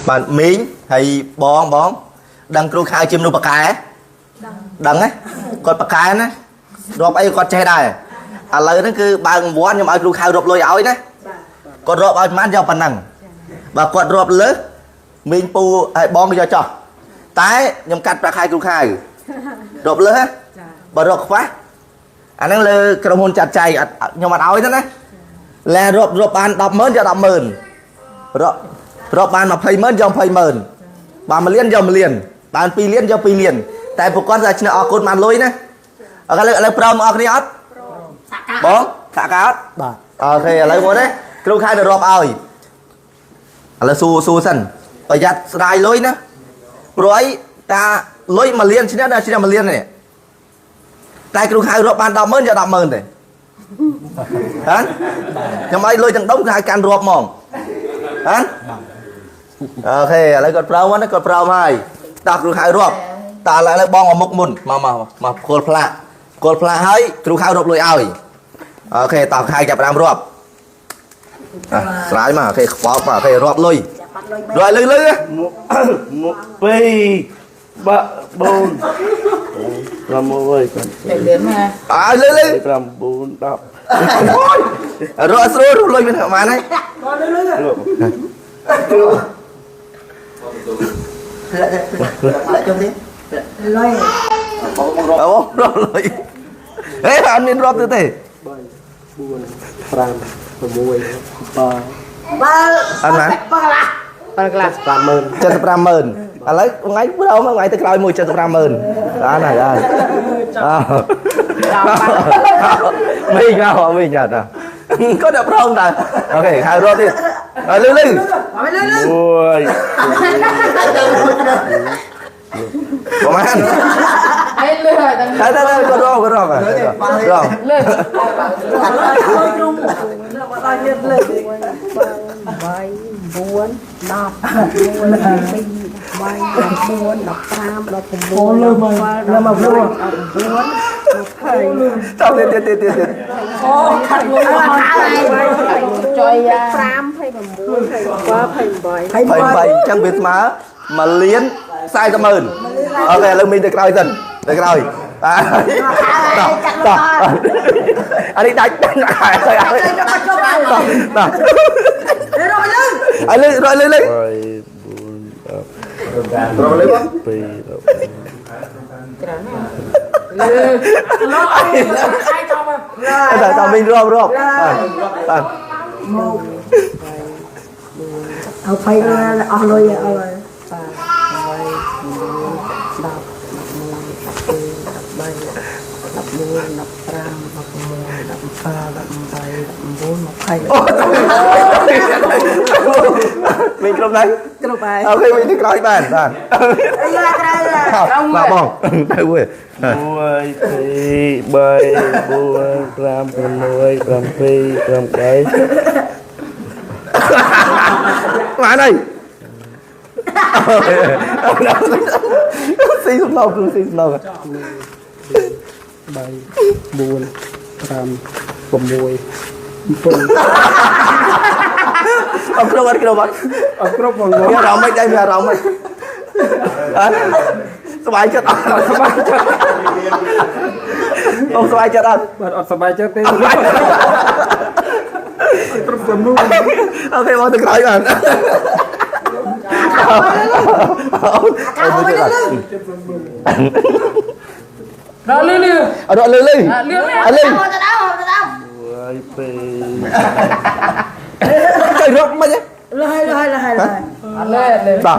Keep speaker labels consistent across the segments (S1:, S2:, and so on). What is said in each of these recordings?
S1: bạn miếng hay bón đăng kêu khai chim nuôi bạc cái đăng ấy con bạc cái này rộp ấy con che đài à lấy nó cứ bằng vốn nhưng mà kêu khai rộp lôi áo đấy con rộp ai mát giao phần năng và con rộp lớn mình pu hay bón cho tái nhưng cắt bạc khai kêu khai rộp lớn á và rộp quá anh đang lơ cái đồng hồn chặt chay nhưng mà áo đấy đấy là rộp bàn đọc mơn cho đọc mơn rộp bàn mà phây mơn cho phây mơn bà mà liên cho mà liền bàn pi liên cho pi liền tại một con ra trên ở cột màn lối nè ở cái lợi prom ở cái ớt bó xạ cá ớt thì lấy bố đấy kêu khai được rộp ơi là su sần ở giặt đai lối nữa rồi ta lối mà liên trên đó trên mà liên này tại kêu khai rộp bàn đọc mơn cho đọc mơn này hả nhưng mà lôi chẳng đóng hai can rộp mỏng hả ok lấy con pro nó con pro hai ta kêu khai rộp ta lại bong ở một mùn mà cột pla hơi kêu khai rộp lôi ơi ok ta khai chập làm rộp trái mà cái bó mà cái rộp lôi rồi lư
S2: một pi ba bốn làm một ơi
S1: à lư
S2: làm bốn đập
S1: rồi lôi bên hậu mà này lại trong đi lôi lôi ê anh nên rộp thế
S2: buồn pram mùi
S1: ba anh mà chân pram mơn à lấy ngay bữa đâu mà ngay từ coi mùi chân pram mơn đó này đây mình nào mình nhặt à có được không ta ok hai rô đi rồi lư
S2: mùi
S1: có mà ăn đây có rô à rô
S3: bảy bốn đọc buồn bảy buồn đọc tam đọc buồn đọc mà buồn
S1: tao tiền
S3: chơi tam hay mà buồn quá phải
S1: bảy chẳng biết mà liên sai cho mờn ok lần mình được rồi dần được rồi anh đi đánh rồi lư rồi lư tao mình rộp
S3: ở phải ở lôi đập ram đập mùi đập pha đập bay đập bốn đập hay
S1: mình không đấy ok mình thích nói bạn mà bong tay quê
S2: mùi thì bay buồn pram mùi pram pi pram cái
S1: mà này xin xuống lâu
S2: bay buồn pram mùi
S1: ông không ăn đâu
S2: bằng
S1: nghe rộng mấy đây nghe rộng mấyสบายจัดôngสบายจัดanh
S2: สบายใจเต้น
S1: ok mau từ khỏi bạn
S4: Đó lư
S1: chơi rốt mấy chứ
S3: lời
S1: sao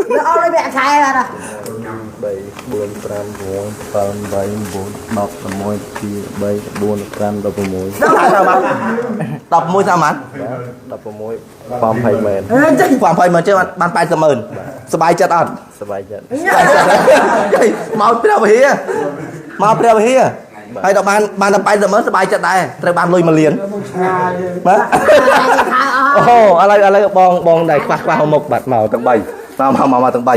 S3: nó lấy bẹ sai ra
S2: bảy buồn pram buồn pram bay buồn đọc mùi pi bay buồn pram đọc mùi
S1: sao mà đọc môi sao mà
S2: đọc mùi pram hay mền
S1: ความไฟมันเชื่อมันไปเสมอสบายจัดอ่ะ
S2: สบายใจ
S1: มาเปรี้ยวเฮียให้ดอกบานไปเสมอสบายจัดได้แต่บานลุยมาเรียนมาโอ้อะไรบองได้ควักหมกบัดเมาตั้งใบมาตั้งใบ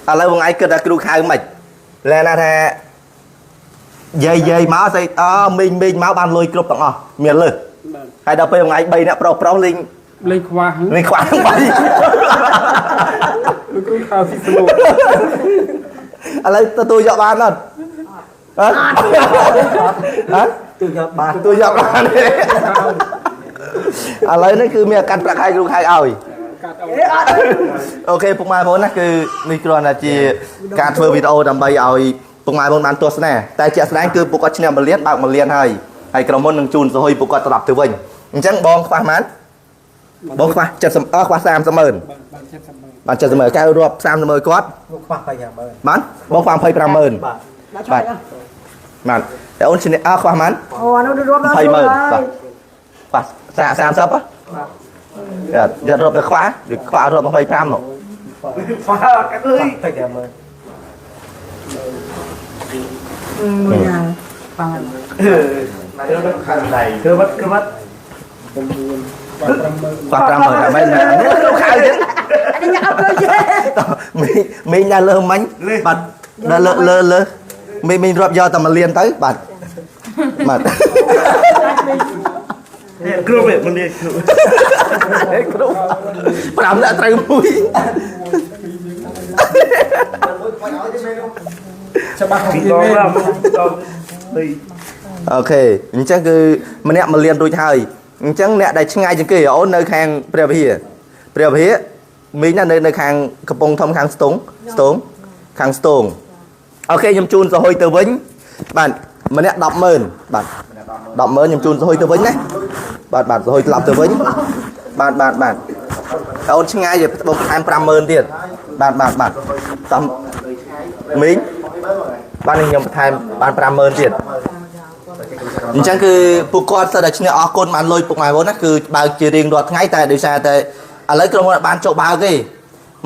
S1: อะไรบางไอ้เกิดกระดูกขายมันแล้วนะแท้dây máu xây mình máu ban lôi cướp tặng à miền lư hay đâu bây giờ ngay bay đã pro linh
S4: លេខខ្វះ
S1: នេះខ្វះទាំង3
S4: លោកគ្រូខៅស៊ីស្លូ
S1: ឥឡូវទទួលយកបានអត់ហ៎ហ៎
S2: tôi cho ba
S1: ទទួលយកបានទេឥឡូវនេះគឺមានកាត់ប្រាក់ខែគ្រូខែឲ្យ
S4: កាត់ឲ្យ
S1: អូខេពុកម៉ែបងប្អូនណាគឺនេះគ្រាន់តែជាការធ្វើវីដេអូដើម្បីឲ្យពុកម៉ែបងប្អូនបានទស្សនាតែជាក់ស្ដែងគឺពួកគាត់ឈ្នះ1លានបើក1លានហើយក្រុមហ៊ុននឹងជូនសហុយពួកគាត់ត្រឡប់ទៅវិញអញ្ចឹងបងខ្វះប៉ុន្មានបងខ្វះ70ខ្វះ30ម៉ឺន
S4: បាន70
S1: បាន70ម៉ឺនកែរាប់30ម៉ឺនគាត់
S2: khoác tay nhà mơ
S1: បានបងខ្វះ25ម៉ឺន
S2: bà
S1: បាទបានតែអូនឈ្នះខ្វះប៉ុន្មាន
S3: អូអានោះរាប់ដល់
S1: 20ម៉ឺនបាទ30ហ៎យករាប់ទៅខ្វះឬខ្វះរាប់25មក
S2: khoác cái ơi tay nhà mơ
S3: មួយយ៉ាងប៉ា
S2: cứ mất
S1: ខ្វះ5ម៉ឺនតែមិនណាគ្រូខៅចឹង
S3: អានេះញ៉ាំអត់ទៅទេ
S1: មីងដល់លើមិញបាទដល់លើមីងរាប់យកតែ1លានទៅបាទបាទ
S2: cứ vậy mình đi
S1: គ្រូ5ដាក់ត្រូវមួយ
S4: ច្បាស់ពី
S2: đó
S4: វិញ
S2: là đi
S1: អូខេអញ្ចឹងគឺម្នាក់1លានរួចហើយអញ្ចឹងអ្នកដែលឆ្ងាយជាងគេអូននៅខាងព្រះវិហារមីងនៅខាងកំពង់ធំខាងស្ទងខាងស្ទងអូខេខ្ញុំជូនសហុយទៅវិញបាទម្នាក់10ម៉ឺនបាទ10ម៉ឺនខ្ញុំជូនសហុយទៅវិញណាបាទសហុយត្រឡប់ទៅវិញបាទអូនឆ្ងាយទៅបងថែម5ម៉ឺនទៀតបាទតាមមីងបាទនេះខ្ញុំបន្ថែមបាន5ម៉ឺនទៀតអញ្ចឹងគឺពួកគាត់ស្ទើរតែឈ្នះអរគុណបានលុយពុកម៉ែបងណាគឺបើកជារៀងរាល់ថ្ងៃតែដោយសារតែឥឡូវក្រុមហ៊ុនបានចុះបើកទេ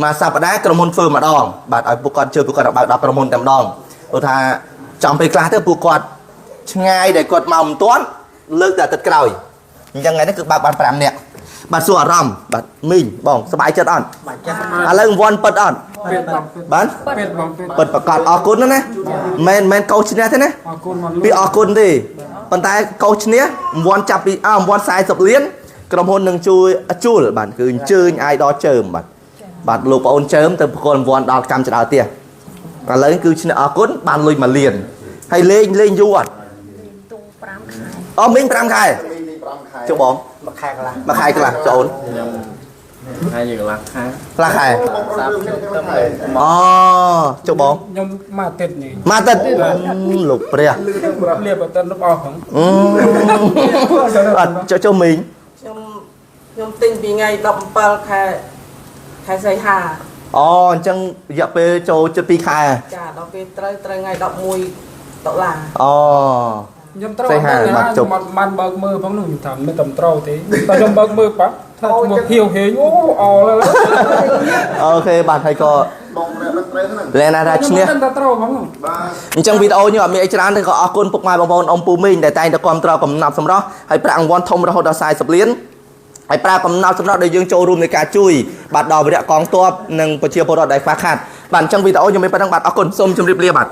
S1: មួយសប្តាហ៍ក្រុមហ៊ុនធ្វើម្ដងបាទឲ្យពួកគាត់ជឿពួកគាត់បើក10ក្រុមហ៊ុនតែម្ដងព្រោះថាចំពេលខ្លះទៅពួកគាត់ឆ្ងាយដែលគាត់មកមិនទាន់លើកតែអាទិត្យក្រោយអញ្ចឹងថ្ងៃនេះគឺបើកបាន5នាក់បាទសួរអារម្មណ៍បាទមីងបងសប្បាយចិត្តអត់ឥឡូវរង្វាន់ពិតអត់
S4: ពេតបង
S1: បាទ
S4: ពេតបងពេត
S1: ពិតប្រកបអរគុណណាមែនកោឈ្នះទេណា
S4: អរគុណមក
S1: ពីអរគុណទេប៉ុន្តែកោឈ្នះរង្វាន់ចាប់ពីរង្វាន់40លានក្រុមហ៊ុននឹងជួលបាទគឺអញ្ជើញអាយដល់ជើមបាទលោកប្អូនជើមទៅប្រគល់រង្វាន់ដល់កម្មចដៅផ្ទះឥឡូវគឺឈ្នះអរគុណបានលុយ1លានហើយលេងយូរអត់
S3: ទូ5ខែ
S1: អូមីង5ខែចុះបង
S2: mà khai là
S1: មួយខែខ្លះចុះអូន
S2: hai giờ là khai
S1: ខ្លះខែអូចុះបង
S4: ខ្ញុំមកទឹកនេះ
S1: មកទឹកលោកព្រះ
S4: លៀបទៅរបស់ផង
S1: អត់ចុះមីង
S5: ខ្ញុំទិញពីថ្ងៃ17ខែសីហា
S1: អូអញ្ចឹងរយៈពេលចូលជិត2ខែ
S5: ចាដល់ពេលត្រូវថ្ងៃ11ដុល្លារ
S1: អូ
S4: ខ្ញុំត្រូវខ្ញុំបានបើកមើលផងនោះខ្ញុំថាមិនតំត្រូវទេតែខ្ញុំបើកមើលប៉ះថាមកហៀវហេងអូអល់
S1: អូខេបាទហើយក៏លែណារ៉ាឈ្នះ
S4: តែត្រូវផង
S1: អញ្ចឹងវីដេអូនេះអត់មានអីច្រើនទេក៏អរគុណពុកម៉ែបងប្អូនអ៊ំពូមីងដែលតែងតែគាំទ្រកំណត់សម្រស់ហើយប្រាក់រង្វាន់ធំរហូតដល់40លានហើយប្រើកំណត់សម្រស់ដែលយើងចូលរួមในការជួយបាទដល់វិរៈកងទ័ពនិងប្រជាពលរដ្ឋដែលខ្វះខាតបាទអញ្ចឹងវីដេអូខ្ញុំមានប៉ុណ្្នឹងបាទអរគុណសូមជម្រាបលាបាទ